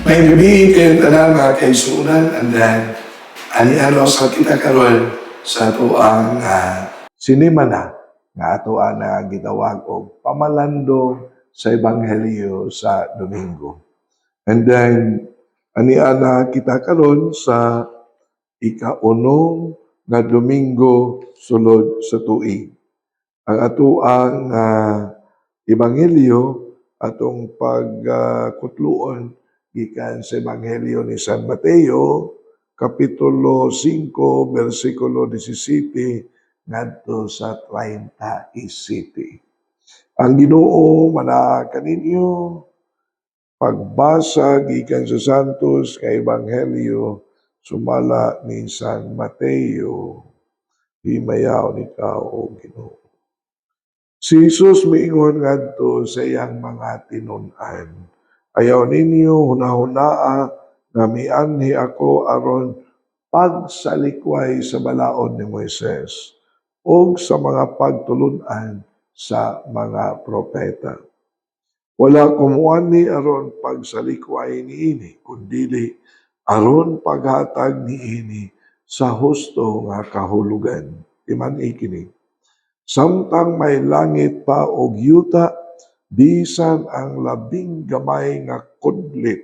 May gabi kayo tanan mga kaisunan and then ani-ano sa kita karon sa ato ang sinima na nga ato na gitawag og pamalando sa Ebanghelyo sa Domingo. And then ani-ana kita karon sa ika-unong nga Domingo sulod sa tuig. Ang ato ang Ebanghelyo atong pagkutluon gikan sa Ebanghelyo ni San Mateo, Kapitulo 5, versikulo 17, ngadto sa 37. Ang Ginoo manaa kaninyo, pagbasa gikan sa Santos nga Ebanghelyo, sumala ni San Mateo, himayaw ikaw o Ginoo. Si Jesus miingon ngadto sa iyang mga tinun-an, ayaw ninyo hunahunaa na mianhi ako aron pagsalikway sa balaod ni Moises o sa mga pagtulun-an sa mga propeta. Wala kumuani aron pagsalikway niini, kundili aron paghatag niini sa husto nga kahulugan. Timan ikini. Samtang may langit pa og yuta, bisan ang labing gamay nga kudlit,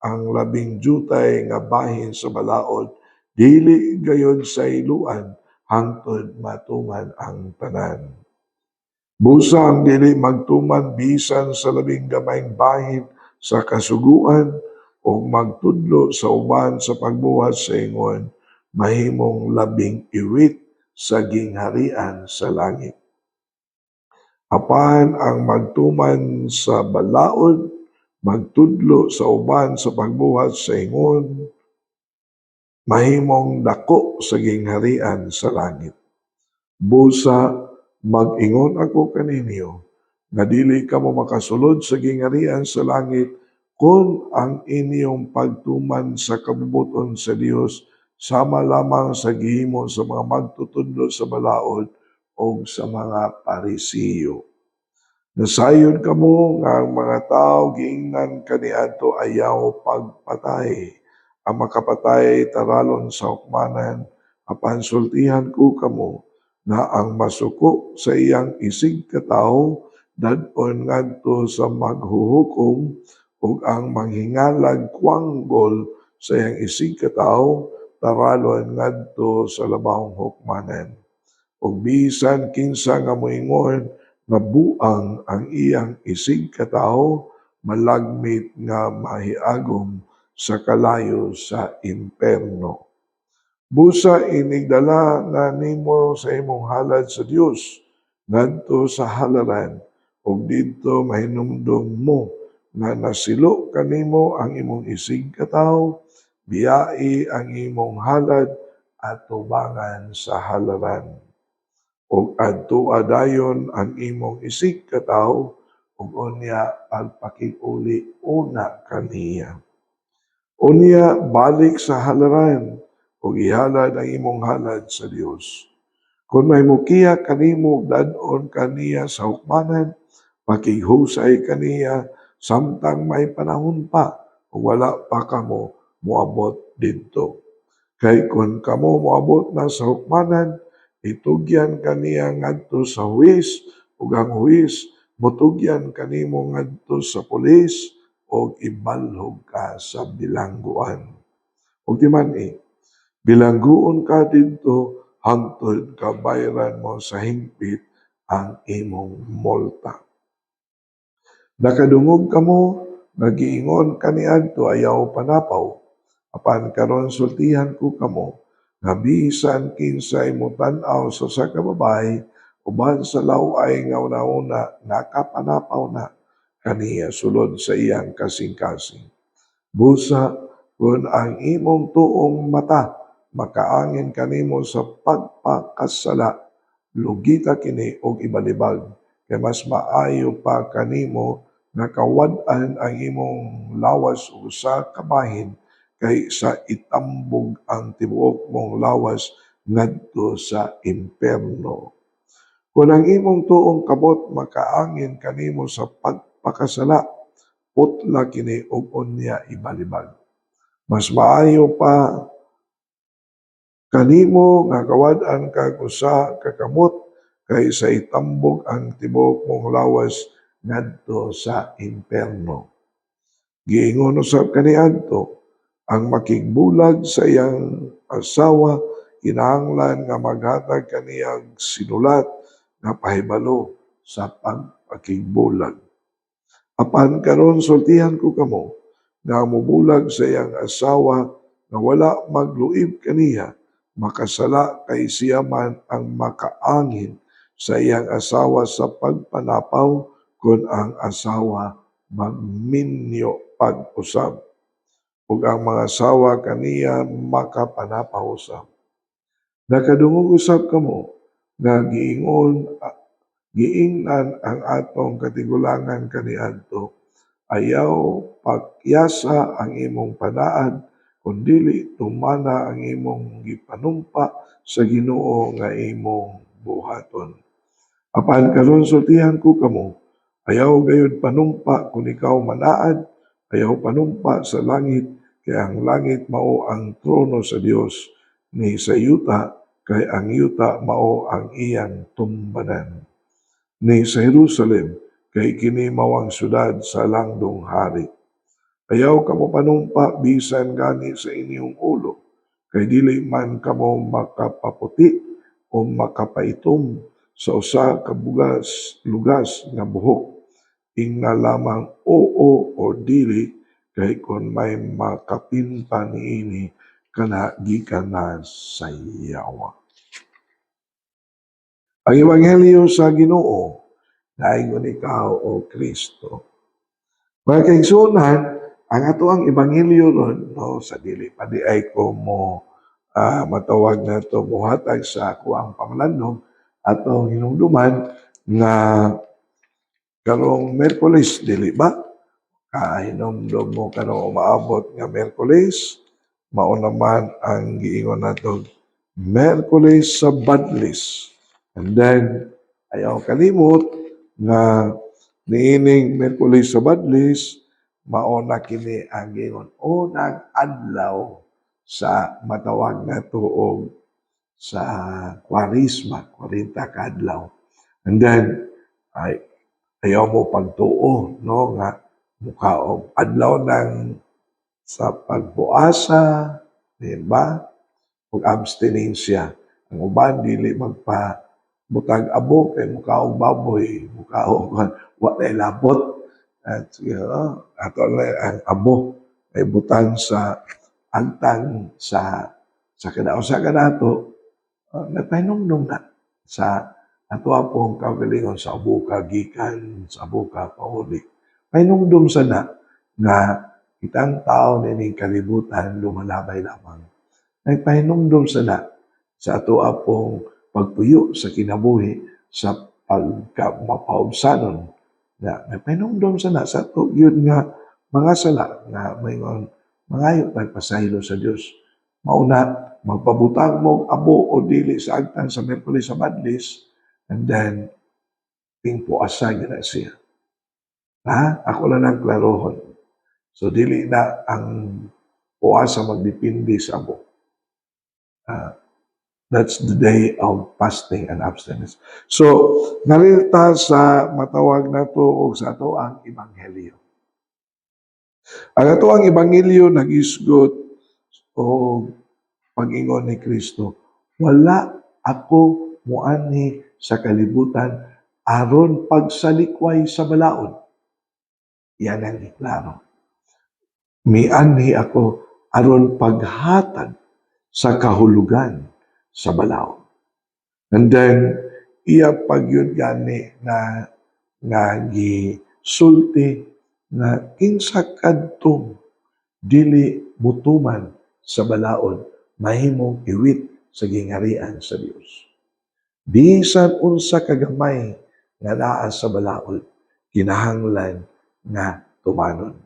ang labing jutay nga bahin sa balaod, dili gayon sa iluan, hangtod matuman ang tanan. Busa ang dili magtuman bisan sa labing gamayng bahin sa kasuguan, o magtudlo sa uban sa pagbuhat sa ingon, mahimong labing iwit sa gingharian sa langit. Apan ang magtuman sa balaod, magtudlo sa uban sa pagbuhat sa ingon, mahimong dako sa gingharian sa langit. Busa, mag-ingon ako kaninyo, nga dili ka mo makasulod sa gingharian sa langit kung ang inyong pagtuman sa kabubuton sa Dios sama lamang sa gihimo sa mga magtutudlo sa balaod o sa mga Parisiyo. Nasayod kamo nga ang mga tao giingnan kaniadto ayaw pagpatay. Ang makapatay taralon sa hukmanan, apan sultihan ko kamo na ang masuko sa iyang isig katao dadon ngadto sa maghuhukom ug ang manghingalag kuanggol sa iyang isig katao taralon ngadto sa labahong hukmanan. Ug bisan kinsa nga moingon nga buang ang iyang isig katao, malagmit nga mahiagom sa kalayo sa imperno. Busa inigdala na nimo sa imong halad sa Dios ngadto sa halaran, ug didto mahinumdom mo nga nasilo kanimo ang imong isig katao, biyai ang imong halad at tubangan sa halaran. Ug adtua dayon ang imong isig katao, ug unya pagpakig-uli una kaniya. Unya balik sa halaran, ug ihalad ang imong halad sa Dios. Kung may mukiya kanimo dadon kaniya sa hukmanan, pakighusay kaniya samtang may panahon pa, ug wala pa kamo moabot didto. Kay kung kamo moabot na sa hukmanan, itugyan kaniya ngadto sa huwis, ug ang huwis mutugyan kanimo ngadto sa pulis, ug ibalhog ka sa bilangguan. Ug timani, bilangguon ka didto hangtod kabayran mo sa hingpit ang imong multa. Nakadungog kamo, nagiingon kaniadto ayaw panapaw, apan karon sultihan ko kamo, nga bisan kinsay mutan-aw sa usa ka babaye, uban sa laway nga una-una nakapanapaw na kaniya sulod sa iyang kasing-kasing. Busa, kung ang imong tuong mata makaangin kanimo sa pagpakasala, lugita kini og ibalibag, kay mas maayo pa kanimo nga kawad-an ang imong lawas o sa kabahin kay sa itambog ang tibuok mong lawas ngadto sa imperno. Kung ang imong tuong kabot makaangin kanimo sa pagpakasala, putla kini ug unya ibalibag. Mas maayo pa kanimo nga kawad-an kag usa ka kamot kaysa itambok ang tibuok mong lawas ngadto sa impierno. Giingon usab kaniadto, ang makigbulag sa iyang asawa kinahanglan nga maghatag kaniyang sinulat nga pahibalo sa pagpakigbulag. Apan karon sultihan ko kamo nga mubulag sa iyang asawa nga wala magluib kaniya, makasala kay siya man ang makaangin sa iyang asawa sa pagpanapaw kung ang asawa magminyo pag-usab ug ang mga asawa kaniya makapanapaw usab. Nakadungog usab kamo nga giingnan ang atong katigulangan kaniadto, ayaw pakyasa ang imong panaad, kundili tumana ang imong gipanumpa sa Ginoo nga imong buhaton. Apan karon sultihan ko kamo, ayaw gayud panumpa kung ikaw manaad, ayaw panumpa sa langit, kay ang langit mao ang trono sa Dios, ni sa yuta kay ang yuta mao ang iyang tumbanan. Ni sa Jerusalem kay kini mao ang syudad sa langdong hari. Ayaw kamo panumpa bisan gani sa inyong ulo, kay dili man kamo makapaputi o makapaitom sa usa ka lugas nga buhok. Ingna lamang oo o dili, kay kung may makapinta niini kana gikan na sa Yawa. Ang Ebanghelyo sa Ginoo naingon ikaw o Kristo. Mga kaigsuonan, ang ato ang Ebanghelyo ron, no, sa dili pa di ay ko mo matawag na to buhatag sa ako ang pamalandong atong hinumduman nga karong Miyerkules, dili ba? Hinumdum mo karong umaabot nga Miyerkules, mao naman ang giingon nato Miyerkules sa Badlis. And then, ayaw kalimot nga niining Miyerkules sa Badlis, mauna kini ang giingon unang adlaw sa matawag na tuog sa Kwarisma, 40 ka adlaw. And then, ayaw mo pagtuo, no, nga mukaog adlaw ng sa pagbuasa, di ba? Ug abstinensya. Ang uban dili magpabutag abo kay mukaog baboy, mukaog wa na labot. At ato ang abo ay butang sa antang sa kadaot sa kanato, nagpahinumdum na sa ato pong kaugalingon sa abo ka gikan, sa abo ka pauli. Pahinumdum sa na nga kitang tao nining kalibutan lumalabay lamang. Nagpahinumdum sa na sa ato pong pagpuyo sa kinabuhi sa pagka-mapaubsanon na nagpahinumdum sa na sa ato yun nga mga sala nga mayroon mangayo nagpasaylo sa Dios. Mauna magpabutang mo abo o dili sa agtan sa Miyerkules sa Badlis, and then pingpuasa na siya. Ako lang ang klarohon. So dili na ang puasa magdepende sa abo. That's the day of fasting and abstinence. So, narilta sa matawag na to o sa ato ang Ebanghelyo. Ang ato ang Ebanghelyo nag-isgot o pag-ingon ni Kristo, wala ako muanhi sa kalibutan aron pagsalikway sa balaod. Yan ang deklaro. Mianhi ako aron paghatag sa kahulugan sa balaod. And then, iya pagyud gani nga gisulti na kinsa kadtong dili mutuman sa balaod mahimong iwit sa gingharian sa Dios. Bisan unsa kagamay nga naa sa balaod, kinahanglan nga tumanon.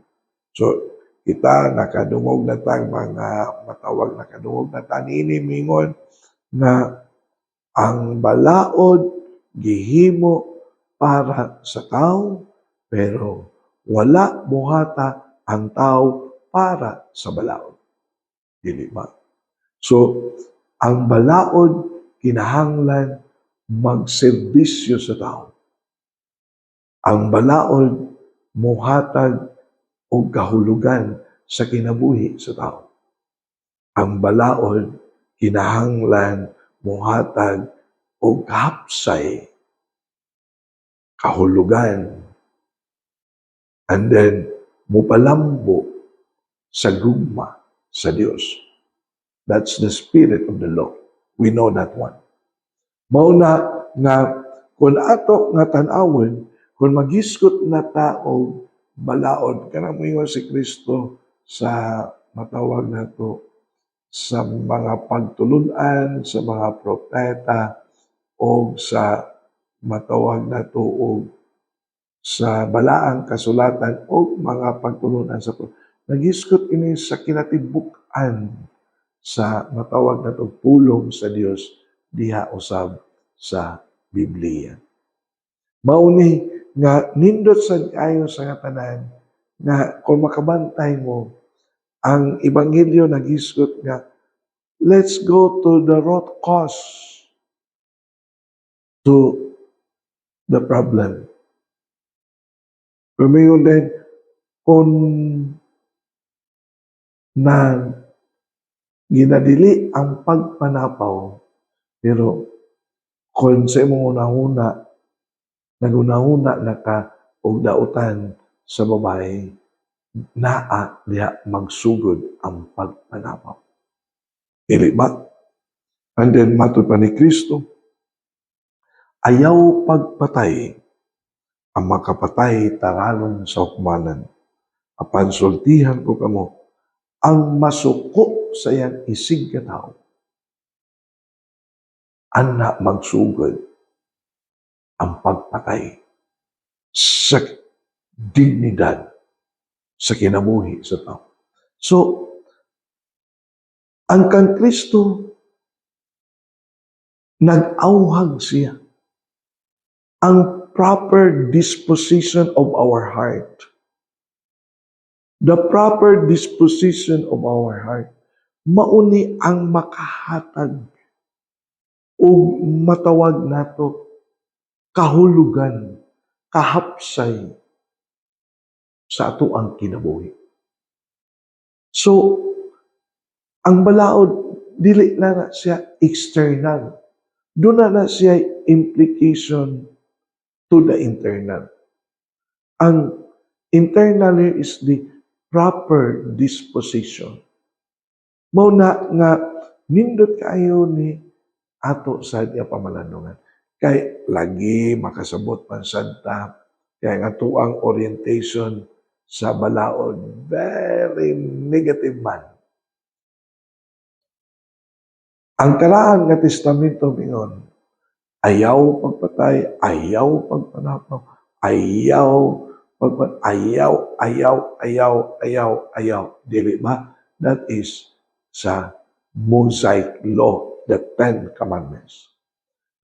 So, kita nakadungog na tang mga matawag nakadungog na tanini mingon na ang balaod gihimo para sa tao pero Wala buhata ang tao para sa balaod. Dili ba? So, ang balaod kinahanglan magserbisyo sa tao. Ang balaod muhatag og kahulugan sa kinabuhi sa tao. Ang balaod kinahanglan muhatag og hapsay, kahulugan, and then mupalambo sa gugma sa Dios. That's the spirit of the law. We know that one. Mauna nga kung ato nga tan-awon, kung magiskot na tao balaod, kanang moingon si Kristo sa matawag nato sa mga pagtulunan, sa mga propeta, o sa matawag nato og sa balaang kasulatan o mga pagtulunan sa nagiskot ini sa kinatibuk-an sa matawag nato pulong sa Dios diha usab sa Biblia. Mauni nga nindot sa ayo sa tanan nga kung makabantay mo ang ebanghelyo nagisgot nga let's go to the root cause to the problem. Pumayon din kung na ginadili ang pagpanapaw pero kung sa imong una-una naguna-una na ka og dautan sa babae, naa diha magsugod ang pagpanapaw. Dili ba? And then matud pa ni Kristo, ayaw pagpatay, ang makapatay taranon sa hukmanan. Apan sultihan ko kamo, ang masuko sa iyang isig ka tao, ana magsugod ang pagpatay sa dignidad sa kinabuhi sa tao. So, ang kang Kristo, nag-auhag siya ang proper disposition of our heart. The proper disposition of our heart. Mauni ang makahatag o matawag nato kahulugan, kahapsay sa ato ang kinabuhi. So, ang balaod, dili na siya external. Doon na siya implication to the internal. Ang internal is the proper disposition. Mao na nga nindot kayo ni ato sa diya pamalanongan. Kay lagi makasabot man sadta, kay nga tuang orientation sa balaod, very negative man. Ang karaan nga testamento mingon, ayaw pagpatay, ayaw pagpanapaw, ayaw. Dili ba? That is sa Mosaic Law, the Ten Commandments.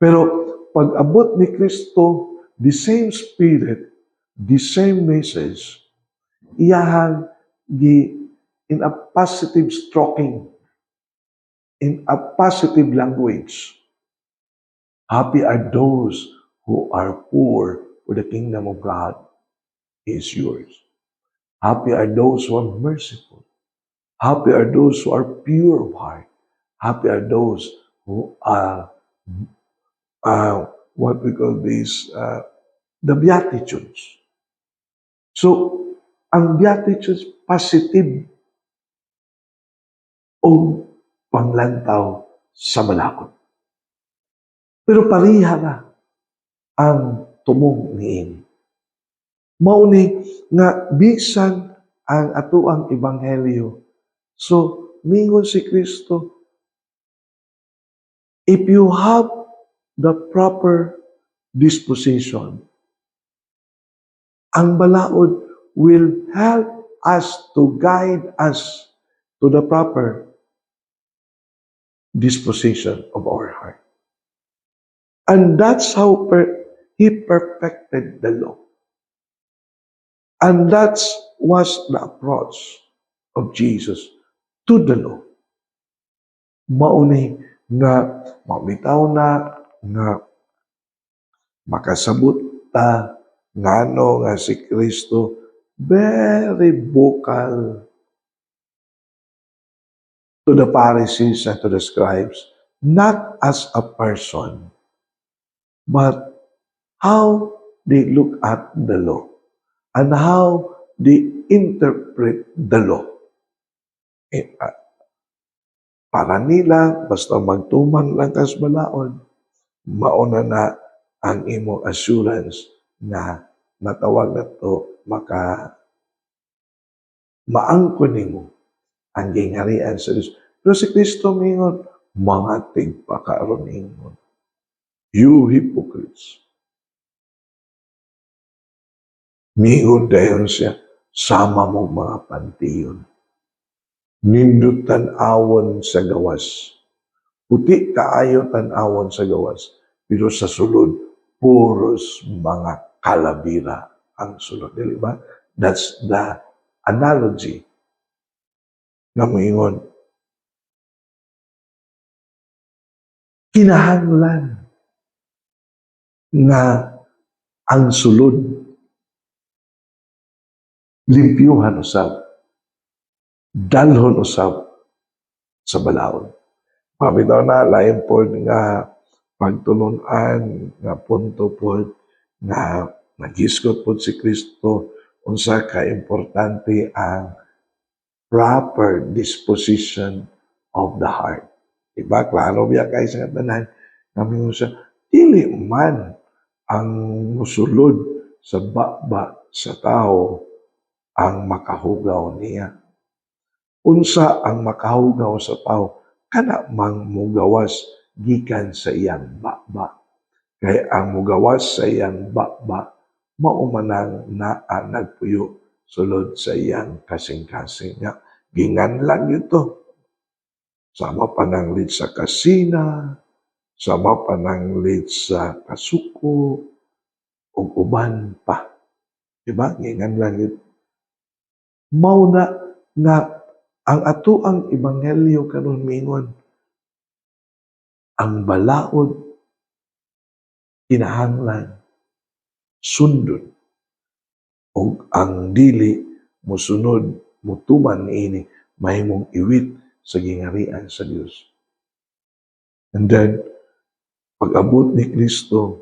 Pero pag abot ni Kristo, the same spirit, the same message, iyahang in a positive stroking, in a positive language. Happy are those who are poor, for the kingdom of God is yours. Happy are those who are merciful. Happy are those who are pure of heart. Happy are those who are what we call this, the Beatitudes. So, ang Beatitudes, positive o panglantaw sa balakot. Pero pariha na ang tumong niini. Mauni nga bisan ang atuang ebanghelyo. So, mingon si Kristo, if you have the proper disposition, ang balaod will help us to guide us to the proper disposition of our heart. And that's how He perfected the law. And that was the approach of Jesus to the law. Mauni nga mamitaw na nga makasabot ta ngano nga si Kristo very vocal to the Pharisees and to the scribes, not as a person, but how they look at the law and how they interpret the law. Para nila, basta magtuman lang kas balaod, mauna na ang imo assurance na matawag na to maangkon nimo ang gingharian sa Diyos. Pero si Kristo mingon, mga tigpakaroon ingon. You hypocrites. Mingon dayon siya, sama mo mga pantiyon. Nindot tan-awon sa gawas. Puti kaayo tan-awon sa gawas. Pero sa sulod, puros mga kalabira ang sulod. Di ba? That's the analogy na moingon. Kinahanglan nga ang sulod limpyuhan usab, dalhon usab sa balaod. Mabitaw na lain po nga pagtulunan nga punto po nga naghiskot po si Kristo unsa ka importante ang proper disposition of the heart. Diba? Klaro biya kay sa tanan kami siya dili man ang musulod sa baba sa tao ang makahugaw niya. Unsa ang makahugaw sa tao kana mang mugawas gikan sa iyang baba. Kaya ang mugawas sa iyang baba maumanang nagpuyo sulod sa iyang kasing-kasing nga ginganlan ito. Sama pananglit sa kasina, sama pananglit sa kasuko, o uban pa. Diba? Ginganlan ito. Mauna nga ang atoang ebanghelyo karon mingon ang balaod kinahanglan sundon ug ang dili mosunod mutuman niini mahimong iwit sa gingharian sa Dios. And then pag-abot ni Kristo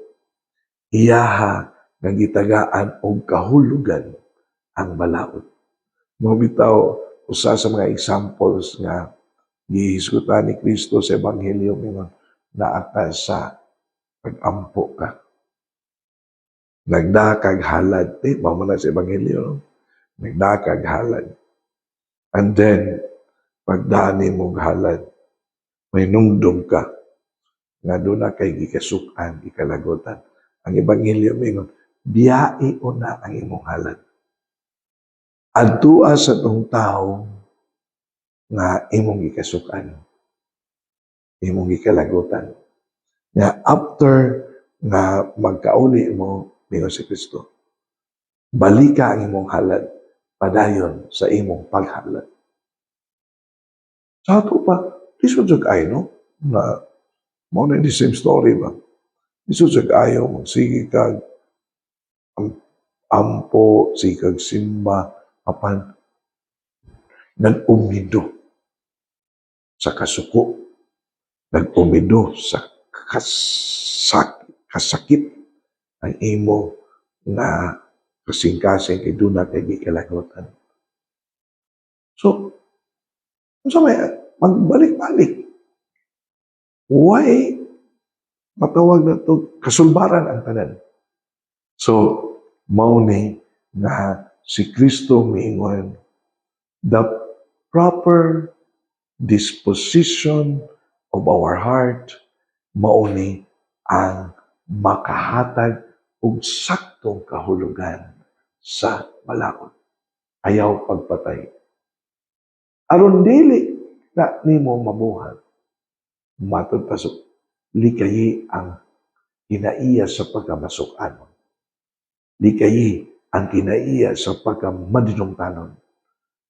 iyaha nga gitagaan og kahulugan ang balaod. Mabitaw usa sa mga examples nga gihisgutan ni Kristo sa ebanghelyo mingon naa ka sa pag-ampo ka. Nagdakag halad. Mamo na sa ebanghelyo. No? Nagdakag halad. And then, pagdani mong halad, may nungdom ka nga doon na kay gikasukan, gikalagotan. Ang ebanghelyo mingon, biyai una ang imong halad. Adtua sa tong tao nga imong gikasukan, imong gikalagotan. Nga after nga magkauli mo mingon si Kristo, balika ang imong halad padayon sa imong paghalad. Sa ato pa, lisod jud ay no na mao na the same story ba. Lisod jud ayo magsige kag ampo, sikag simba, apan nag-umido sa kasuko, nag-umido sa kasakit ang imo na kasing-kasing kay doon na kay gikalagotan. So, unsa may magbalik-balik? Why matawag na to kasulbaran ang tanan? So, mao ni nga si Kristo miingon, the proper disposition of our heart mao ni ang makahatag og saktong kahulugan sa balaod. Ayaw pagpatay. Aron dili na nimo mabuhat, matod pasok, likayi ang inaiya sa pagkamasukan. Likayi ang kinaiya sa pagkamadinungtanon.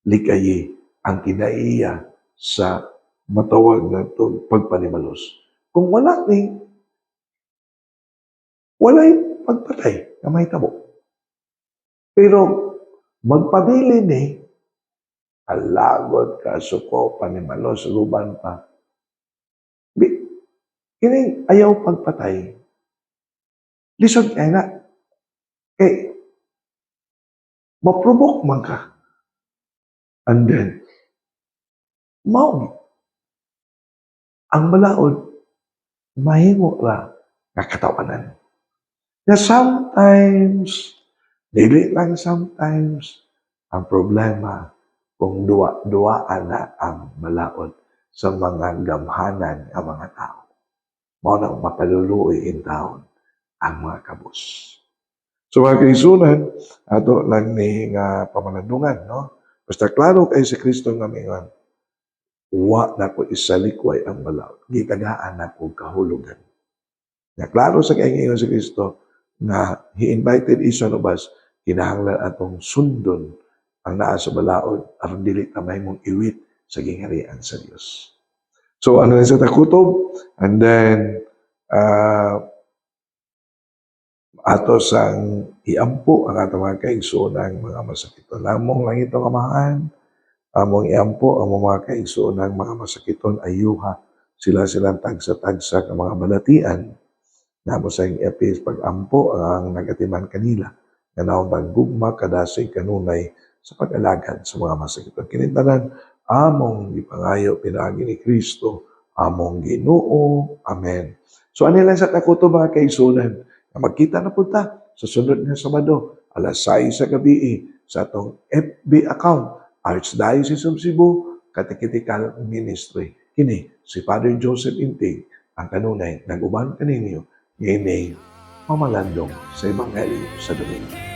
Likayi ang kinaiya sa matawag na ito pagpanimalos. Kung walay pagpatay na may tabo. Pero magpabili ni alagod ka suko panimalos ruban pa. Kini ayaw pagpatay. Lisod kay na. Eh, maprovoke man ka. And then, ang balaod, mahimo ra nakatawanan. Na sometimes, dili lang sometimes, ang problema kung duwaan na ang balaod sa mga gamhanan ng mga tao. Mao nang makaluluoy in taon ang mga kabus. So mga kaisunan, ato lang ni nga pamalandungan, no? Basta klaro kay si Kristo nga mingon, wa na ko isalikway ang balaod. Gitagaan na ko kahulugan. Na klaro sa kay ngayon si Kristo na He invited each one of us, kinahanglan atong sundon ang naa sa balaod aron dili ta mahimong iwit sa gingharian sa Dios. So ano na sa takutob, and then ato sang iampo ang atong mga kaigsoonang mga masakiton. Among lang ito kamahan, among iampo ang mga kaigsoonang mga masakiton ayuha sila silang tagsa-tagsa ka mga balatian. Namo sa epis pag-ampo ang nagatiman kanila nga naong gugma kadasig kanunay sa pag-alagad sa mga masakiton. Kinintanan among ipangayo pinaagi ni Kristo, among Ginoo. Amen. So ano lang sa takuto mga kaigsunan, na magkita na punta sa sunod nga Sabado, alas 6 sa gabi sa atong FB account, Archdiocese of Cebu Catechetical Ministry. Kini si Father Joseph Intig, ang kanunay nag-uban kaninyo, ngayon pamalandong sa Ebanghelyo sa Domingo.